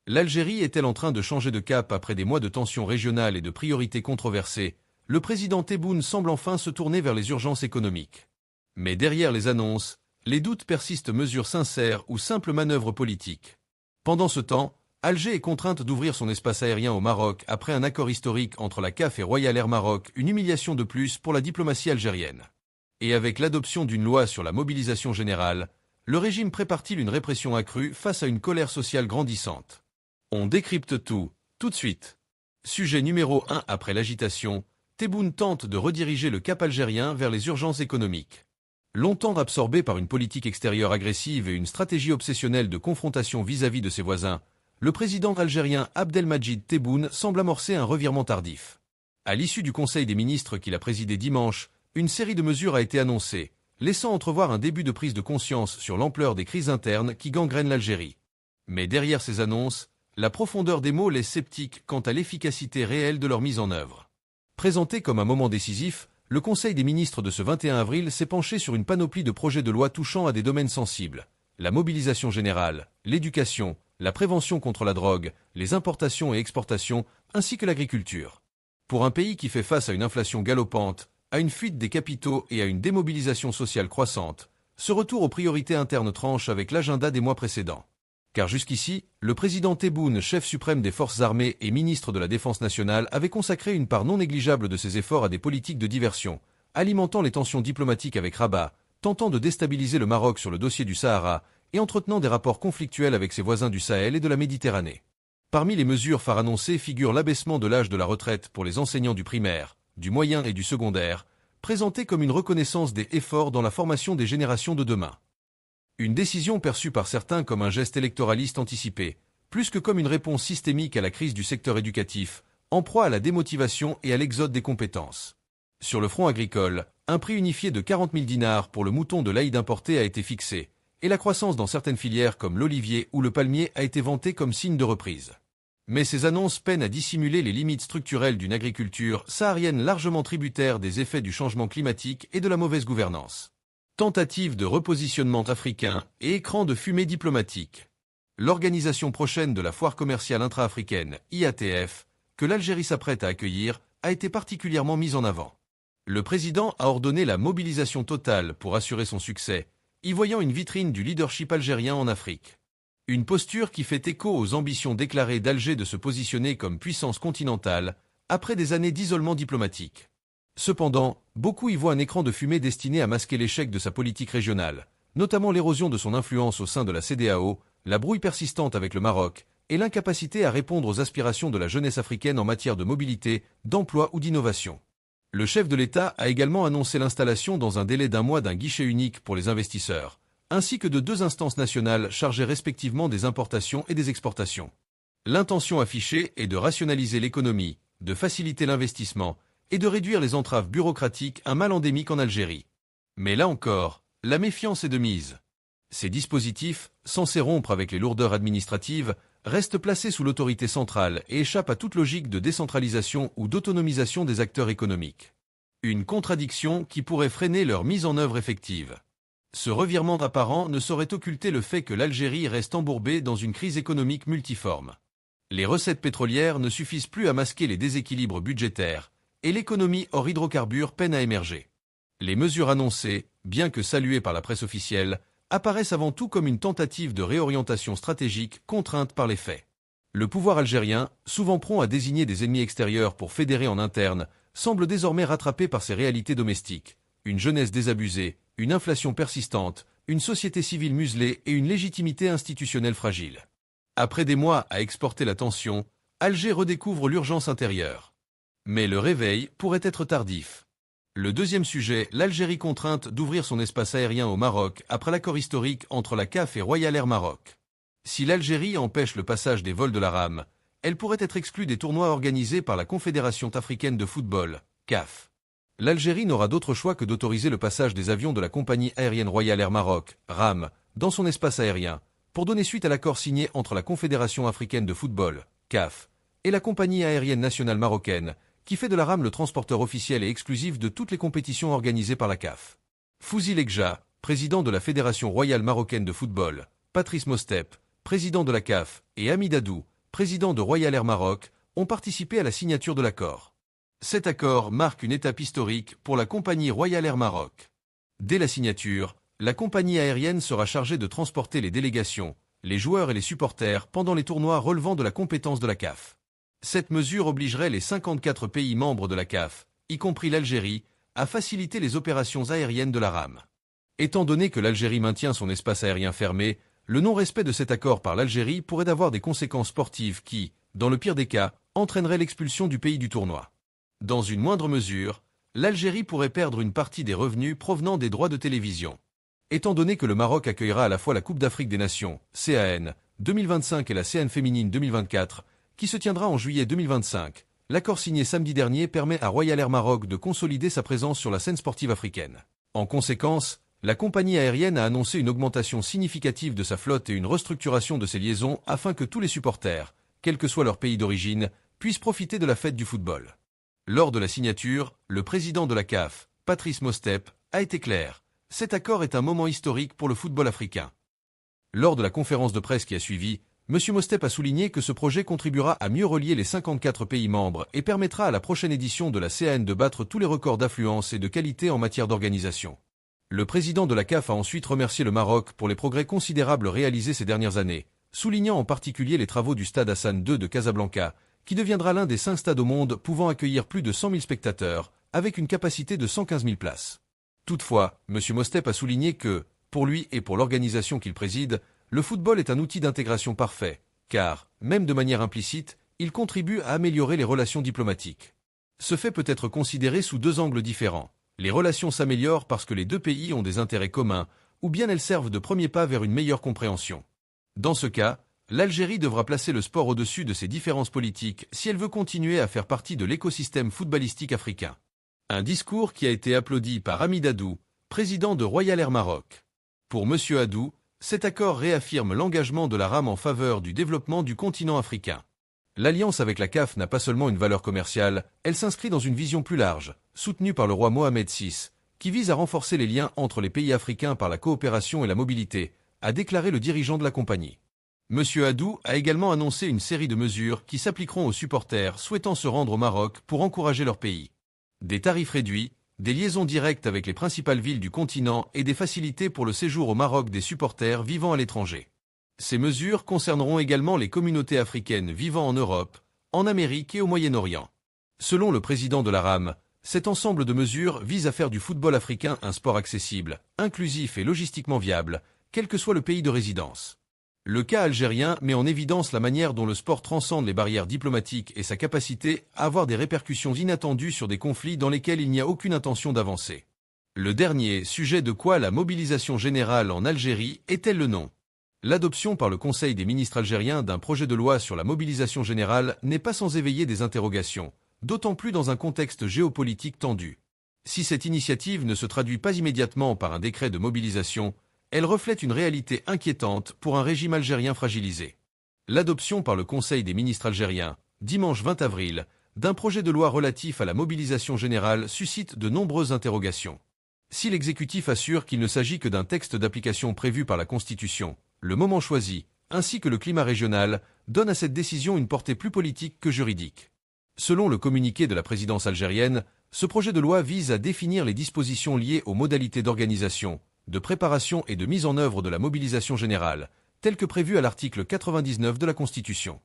L'Algérie est-elle en train de changer de cap après des mois de tensions régionales et de priorités controversées? Le président Tebboune semble enfin se tourner vers les urgences économiques. Mais derrière les annonces, les doutes persistent, mesures sincères ou simples manœuvres politiques. Pendant ce temps, Alger est contrainte d'ouvrir son espace aérien au Maroc après un accord historique entre la CAF et Royal Air Maroc, une humiliation de plus pour la diplomatie algérienne. Et avec l'adoption d'une loi sur la mobilisation générale, le régime prépare-t-il une répression accrue face à une colère sociale grandissante? On décrypte tout de suite. Sujet numéro 1. Après l'agitation, Tebboune tente de rediriger le cap algérien vers les urgences économiques. Longtemps absorbé par une politique extérieure agressive et une stratégie obsessionnelle de confrontation vis-à-vis de ses voisins, le président algérien Abdelmadjid Tebboune semble amorcer un revirement tardif. À l'issue du Conseil des ministres qu'il a présidé dimanche, une série de mesures a été annoncée, laissant entrevoir un début de prise de conscience sur l'ampleur des crises internes qui gangrènent l'Algérie. Mais derrière ces annonces, la profondeur des mots laisse sceptique quant à l'efficacité réelle de leur mise en œuvre. Présenté comme un moment décisif, le Conseil des ministres de ce 21 avril s'est penché sur une panoplie de projets de loi touchant à des domaines sensibles: la mobilisation générale, l'éducation, la prévention contre la drogue, les importations et exportations, ainsi que l'agriculture. Pour un pays qui fait face à une inflation galopante, à une fuite des capitaux et à une démobilisation sociale croissante, ce retour aux priorités internes tranche avec l'agenda des mois précédents. Car jusqu'ici, le président Tebboune, chef suprême des forces armées et ministre de la Défense nationale, avait consacré une part non négligeable de ses efforts à des politiques de diversion, alimentant les tensions diplomatiques avec Rabat, tentant de déstabiliser le Maroc sur le dossier du Sahara et entretenant des rapports conflictuels avec ses voisins du Sahel et de la Méditerranée. Parmi les mesures phares annoncées figure l'abaissement de l'âge de la retraite pour les enseignants du primaire, du moyen et du secondaire, présenté comme une reconnaissance des efforts dans la formation des générations de demain. Une décision perçue par certains comme un geste électoraliste anticipé, plus que comme une réponse systémique à la crise du secteur éducatif, en proie à la démotivation et à l'exode des compétences. Sur le front agricole, un prix unifié de 40 000 dinars pour le mouton de l'Aïd importé a été fixé, et la croissance dans certaines filières comme l'olivier ou le palmier a été vantée comme signe de reprise. Mais ces annonces peinent à dissimuler les limites structurelles d'une agriculture saharienne largement tributaire des effets du changement climatique et de la mauvaise gouvernance. Tentative de repositionnement africain et écran de fumée diplomatique. L'organisation prochaine de la foire commerciale intra-africaine, IATF, que l'Algérie s'apprête à accueillir, a été particulièrement mise en avant. Le président a ordonné la mobilisation totale pour assurer son succès, y voyant une vitrine du leadership algérien en Afrique. Une posture qui fait écho aux ambitions déclarées d'Alger de se positionner comme puissance continentale, après des années d'isolement diplomatique. Cependant, beaucoup y voient un écran de fumée destiné à masquer l'échec de sa politique régionale, notamment l'érosion de son influence au sein de la CEDEAO, la brouille persistante avec le Maroc, et l'incapacité à répondre aux aspirations de la jeunesse africaine en matière de mobilité, d'emploi ou d'innovation. Le chef de l'État a également annoncé l'installation dans un délai d'un mois d'un guichet unique pour les investisseurs, ainsi que de 2 instances nationales chargées respectivement des importations et des exportations. L'intention affichée est de rationaliser l'économie, de faciliter l'investissement, et de réduire les entraves bureaucratiques, un mal endémique en Algérie. Mais là encore, la méfiance est de mise. Ces dispositifs, censés rompre avec les lourdeurs administratives, restent placés sous l'autorité centrale et échappent à toute logique de décentralisation ou d'autonomisation des acteurs économiques. Une contradiction qui pourrait freiner leur mise en œuvre effective. Ce revirement apparent ne saurait occulter le fait que l'Algérie reste embourbée dans une crise économique multiforme. Les recettes pétrolières ne suffisent plus à masquer les déséquilibres budgétaires, et l'économie hors hydrocarbures peine à émerger. Les mesures annoncées, bien que saluées par la presse officielle, apparaissent avant tout comme une tentative de réorientation stratégique contrainte par les faits. Le pouvoir algérien, souvent prompt à désigner des ennemis extérieurs pour fédérer en interne, semble désormais rattrapé par ses réalités domestiques: une jeunesse désabusée, une inflation persistante, une société civile muselée et une légitimité institutionnelle fragile. Après des mois à exporter la tension, Alger redécouvre l'urgence intérieure. Mais le réveil pourrait être tardif. Le deuxième sujet, l'Algérie contrainte d'ouvrir son espace aérien au Maroc après l'accord historique entre la CAF et Royal Air Maroc. Si l'Algérie empêche le passage des vols de la rame, elle pourrait être exclue des tournois organisés par la Confédération africaine de football, CAF. L'Algérie n'aura d'autre choix que d'autoriser le passage des avions de la compagnie aérienne Royal Air Maroc, RAM, dans son espace aérien, pour donner suite à l'accord signé entre la Confédération africaine de football, CAF, et la compagnie aérienne nationale marocaine, qui fait de la RAM le transporteur officiel et exclusif de toutes les compétitions organisées par la CAF. Fouzi Lekja, président de la Fédération royale marocaine de football, Patrice Mostep, président de la CAF, et Hamid Adou, président de Royal Air Maroc, ont participé à la signature de l'accord. Cet accord marque une étape historique pour la compagnie Royal Air Maroc. Dès la signature, la compagnie aérienne sera chargée de transporter les délégations, les joueurs et les supporters pendant les tournois relevant de la compétence de la CAF. Cette mesure obligerait les 54 pays membres de la CAF, y compris l'Algérie, à faciliter les opérations aériennes de la RAM. Étant donné que l'Algérie maintient son espace aérien fermé, le non-respect de cet accord par l'Algérie pourrait avoir des conséquences sportives qui, dans le pire des cas, entraîneraient l'expulsion du pays du tournoi. Dans une moindre mesure, l'Algérie pourrait perdre une partie des revenus provenant des droits de télévision. Étant donné que le Maroc accueillera à la fois la Coupe d'Afrique des Nations, CAN, 2025 et la CAN féminine 2024, qui se tiendra en juillet 2025, l'accord signé samedi dernier permet à Royal Air Maroc de consolider sa présence sur la scène sportive africaine. En conséquence, la compagnie aérienne a annoncé une augmentation significative de sa flotte et une restructuration de ses liaisons afin que tous les supporters, quel que soit leur pays d'origine, puissent profiter de la fête du football. Lors de la signature, le président de la CAF, Patrice Mostep, a été clair. Cet accord est un moment historique pour le football africain. Lors de la conférence de presse qui a suivi, M. Mostep a souligné que ce projet contribuera à mieux relier les 54 pays membres et permettra à la prochaine édition de la CAN de battre tous les records d'affluence et de qualité en matière d'organisation. Le président de la CAF a ensuite remercié le Maroc pour les progrès considérables réalisés ces dernières années, soulignant en particulier les travaux du stade Hassan II de Casablanca, qui deviendra l'un des 5 stades au monde pouvant accueillir plus de 100 000 spectateurs, avec une capacité de 115 000 places. Toutefois, M. Mostep a souligné que, pour lui et pour l'organisation qu'il préside, le football est un outil d'intégration parfait, car, même de manière implicite, il contribue à améliorer les relations diplomatiques. Ce fait peut être considéré sous 2 angles différents. Les relations s'améliorent parce que les 2 pays ont des intérêts communs, ou bien elles servent de premier pas vers une meilleure compréhension. Dans ce cas, l'Algérie devra placer le sport au-dessus de ses différences politiques si elle veut continuer à faire partie de l'écosystème footballistique africain. Un discours qui a été applaudi par Hamid Haddou, président de Royal Air Maroc. Pour M. Haddou, cet accord réaffirme l'engagement de la RAM en faveur du développement du continent africain. L'alliance avec la CAF n'a pas seulement une valeur commerciale, elle s'inscrit dans une vision plus large, soutenue par le roi Mohamed VI, qui vise à renforcer les liens entre les pays africains par la coopération et la mobilité, a déclaré le dirigeant de la compagnie. M. Haddou a également annoncé une série de mesures qui s'appliqueront aux supporters souhaitant se rendre au Maroc pour encourager leur pays. Des tarifs réduits, des liaisons directes avec les principales villes du continent et des facilités pour le séjour au Maroc des supporters vivant à l'étranger. Ces mesures concerneront également les communautés africaines vivant en Europe, en Amérique et au Moyen-Orient. Selon le président de la RAM, cet ensemble de mesures vise à faire du football africain un sport accessible, inclusif et logistiquement viable, quel que soit le pays de résidence. Le cas algérien met en évidence la manière dont le sport transcende les barrières diplomatiques et sa capacité à avoir des répercussions inattendues sur des conflits dans lesquels il n'y a aucune intention d'avancer. Le dernier, sujet de quoi la mobilisation générale en Algérie est-elle le nom? L'adoption par le Conseil des ministres algériens d'un projet de loi sur la mobilisation générale n'est pas sans éveiller des interrogations, d'autant plus dans un contexte géopolitique tendu. Si cette initiative ne se traduit pas immédiatement par un décret de mobilisation, elle reflète une réalité inquiétante pour un régime algérien fragilisé. L'adoption par le Conseil des ministres algériens, dimanche 20 avril, d'un projet de loi relatif à la mobilisation générale suscite de nombreuses interrogations. Si l'exécutif assure qu'il ne s'agit que d'un texte d'application prévu par la Constitution, le moment choisi, ainsi que le climat régional, donnent à cette décision une portée plus politique que juridique. Selon le communiqué de la présidence algérienne, ce projet de loi vise à définir les dispositions liées aux modalités d'organisation, de préparation et de mise en œuvre de la mobilisation générale, telle que prévue à l'article 99 de la Constitution.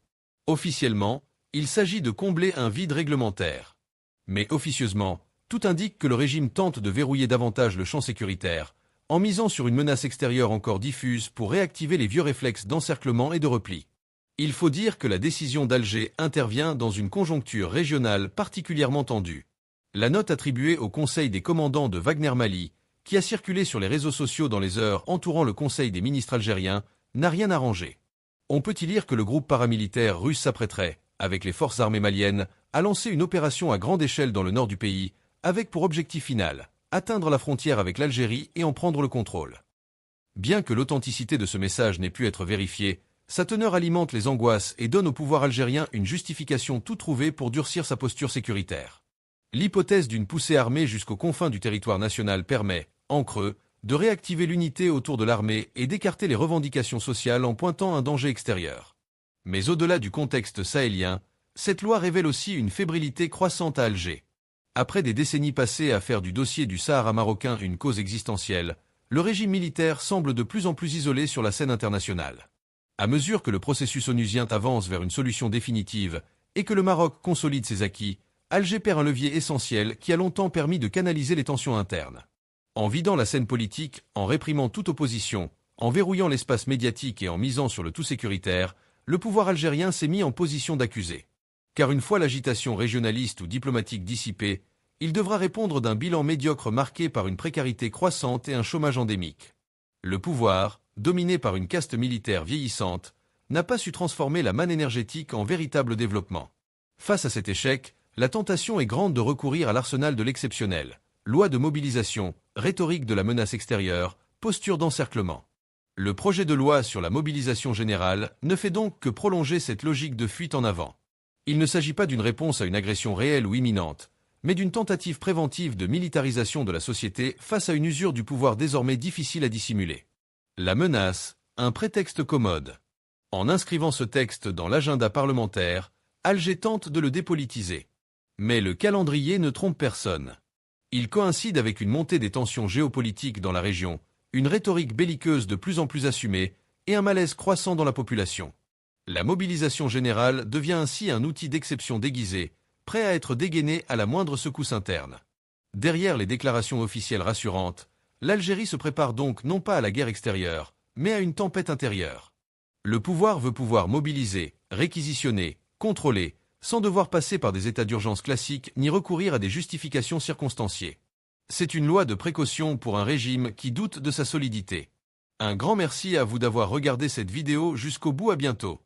Officiellement, il s'agit de combler un vide réglementaire. Mais officieusement, tout indique que le régime tente de verrouiller davantage le champ sécuritaire, en misant sur une menace extérieure encore diffuse pour réactiver les vieux réflexes d'encerclement et de repli. Il faut dire que la décision d'Alger intervient dans une conjoncture régionale particulièrement tendue. La note attribuée au Conseil des commandants de Wagner Mali, qui a circulé sur les réseaux sociaux dans les heures entourant le Conseil des ministres algériens, n'a rien arrangé. On peut y lire que le groupe paramilitaire russe s'apprêterait, avec les forces armées maliennes, à lancer une opération à grande échelle dans le nord du pays, avec pour objectif final, atteindre la frontière avec l'Algérie et en prendre le contrôle. Bien que l'authenticité de ce message n'ait pu être vérifiée, sa teneur alimente les angoisses et donne au pouvoir algérien une justification tout trouvée pour durcir sa posture sécuritaire. L'hypothèse d'une poussée armée jusqu'aux confins du territoire national permet, en creux, de réactiver l'unité autour de l'armée et d'écarter les revendications sociales en pointant un danger extérieur. Mais au-delà du contexte sahélien, cette loi révèle aussi une fébrilité croissante à Alger. Après des décennies passées à faire du dossier du Sahara marocain une cause existentielle, le régime militaire semble de plus en plus isolé sur la scène internationale. À mesure que le processus onusien avance vers une solution définitive et que le Maroc consolide ses acquis, Alger perd un levier essentiel qui a longtemps permis de canaliser les tensions internes. En vidant la scène politique, en réprimant toute opposition, en verrouillant l'espace médiatique et en misant sur le tout sécuritaire, le pouvoir algérien s'est mis en position d'accusé. Car une fois l'agitation régionaliste ou diplomatique dissipée, il devra répondre d'un bilan médiocre marqué par une précarité croissante et un chômage endémique. Le pouvoir, dominé par une caste militaire vieillissante, n'a pas su transformer la manne énergétique en véritable développement. Face à cet échec, la tentation est grande de recourir à l'arsenal de l'exceptionnel. Loi de mobilisation, rhétorique de la menace extérieure, posture d'encerclement. Le projet de loi sur la mobilisation générale ne fait donc que prolonger cette logique de fuite en avant. Il ne s'agit pas d'une réponse à une agression réelle ou imminente, mais d'une tentative préventive de militarisation de la société face à une usure du pouvoir désormais difficile à dissimuler. La menace, un prétexte commode. En inscrivant ce texte dans l'agenda parlementaire, Alger tente de le dépolitiser. Mais le calendrier ne trompe personne. Il coïncide avec une montée des tensions géopolitiques dans la région, une rhétorique belliqueuse de plus en plus assumée et un malaise croissant dans la population. La mobilisation générale devient ainsi un outil d'exception déguisé, prêt à être dégainé à la moindre secousse interne. Derrière les déclarations officielles rassurantes, l'Algérie se prépare donc non pas à la guerre extérieure, mais à une tempête intérieure. Le pouvoir veut pouvoir mobiliser, réquisitionner, contrôler, sans devoir passer par des états d'urgence classiques ni recourir à des justifications circonstanciées. C'est une loi de précaution pour un régime qui doute de sa solidité. Un grand merci à vous d'avoir regardé cette vidéo jusqu'au bout, à bientôt.